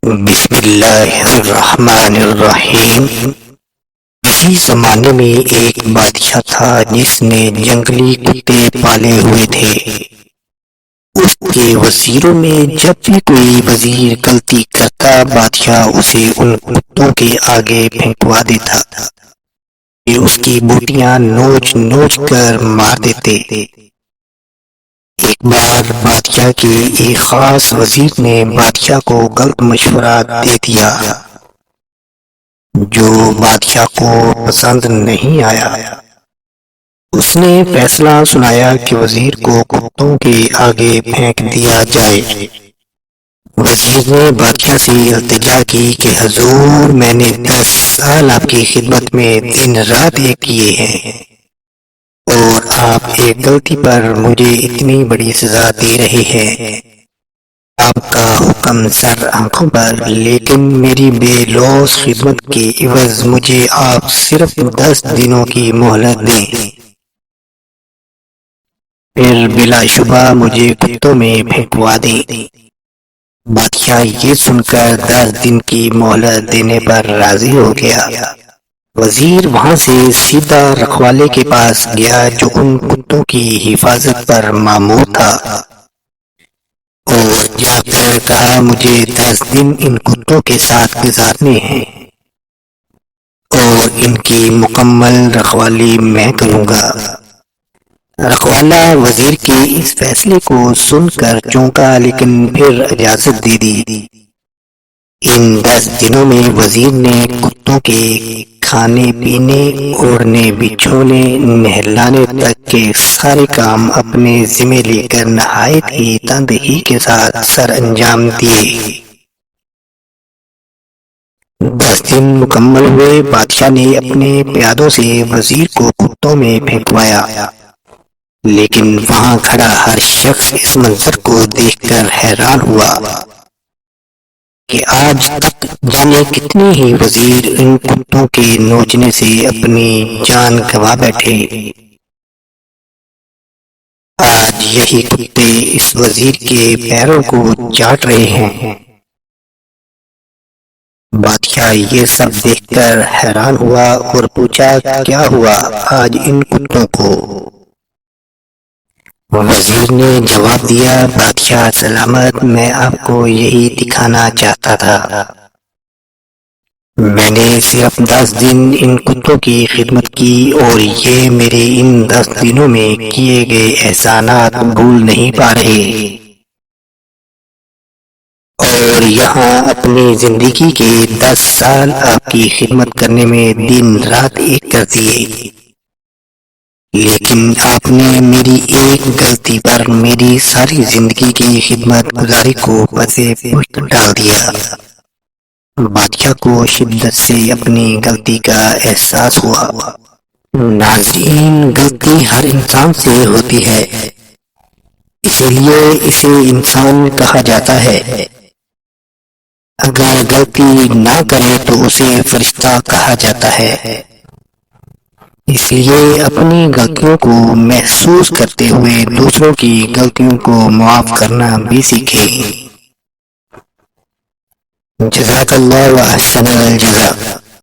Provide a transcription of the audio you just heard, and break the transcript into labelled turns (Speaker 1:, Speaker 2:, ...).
Speaker 1: بسم اللہ الرحمن الرحیم۔ کسی زمانے میں ایک بادشاہ تھا جس نے جنگلی کتے پالے ہوئے تھے۔ اس کے وزیروں میں جب بھی کوئی وزیر غلطی کرتا، بادشاہ اسے ان کتوں کے آگے پھینکوا دیتا، پھر اس کی بوٹیاں نوچ نوچ کر مار دیتے۔ ایک بار بادشاہ کے ایک خاص وزیر نے بادشاہ کو غلط مشورہ دے دیا جو بادشاہ کو پسند نہیں آیا۔ اس نے فیصلہ سنایا کہ وزیر کو کتوں کے آگے پھینک دیا جائے۔ وزیر نے بادشاہ سے التجا کی کہ حضور، میں نے 10 سال آپ کی خدمت میں دن رات ایک کیے ہیں، اور آپ ایک غلطی پر مجھے اتنی بڑی سزا دے رہے ہیں۔ آپ کا حکم سر آنکھوں پر، لیکن میری بے لوث خدمت کے عوض مجھے آپ صرف 10 دنوں کی مہلت دیں، پھر بلا شبہ مجھے کتوں میں پھینکوا دیں۔ بادشاہ یہ سن کر 10 دن کی مہلت دینے پر راضی ہو گیا۔ وزیر وہاں سے سیدھا رکھوالے کے پاس گیا جو ان کتوں کی حفاظت پر مامور تھا، اور جا کر کہا، مجھے 10 دن ان کتوں کے ساتھ گزارنے ہیں، اور ان کی مکمل رکھوالی میں کروں گا۔ رکھوالا وزیر کے اس فیصلے کو سن کر چونکا، لیکن پھر اجازت دے دی۔ ان 10 دنوں میں وزیر نے کتوں کے کھانے پینے، اوڑھنے بچھونے، نہلانے تک کے سارے کام اپنے ذمہ لے کر نہایت ہی تندہی کے ساتھ سر انجام دیے۔ 10 دن مکمل ہوئے، بادشاہ نے اپنے پیادوں سے وزیر کو کتوں میں پھینکوایا، لیکن وہاں کھڑا ہر شخص اس منظر کو دیکھ کر حیران ہوا کہ آج تک جانے کتنے ہی وزیر ان کتوں کے نوچنے سے اپنی جان گنوا بیٹھے۔ آج یہی کتے اس وزیر کے پیروں کو چاٹ رہے ہیں۔ بادشاہ یہ سب دیکھ کر حیران ہوا اور پوچھا، کیا ہوا آج ان کتوں کو؟ وزیر نے جواب دیا، بادشاہ سلامت، میں آپ کو یہی دکھانا چاہتا تھا۔ میں نے صرف 10 دن ان کتوں کی خدمت کی، اور یہ میرے ان 10 دنوں میں کیے گئے احسانات بھول نہیں پا رہے، اور یہاں اپنی زندگی کے 10 سال آپ کی خدمت کرنے میں دن رات ایک کر دیے، لیکن آپ نے میری ایک غلطی پر میری ساری زندگی کی خدمت گزاری کو پسے پشت ڈال دیا۔ بادشاہ کو شدت سے اپنی غلطی کا احساس ہوا۔ ناظرین، غلطی ہر انسان سے ہوتی ہے، اسی لیے اسے انسان کہا جاتا ہے۔ اگر غلطی نہ کرے تو اسے فرشتہ کہا جاتا ہے۔ اس لیے اپنی غلطیوں کو محسوس کرتے ہوئے دوسروں کی غلطیوں کو معاف کرنا بھی سیکھیں۔ جزاک اللہ و احسن الجزا۔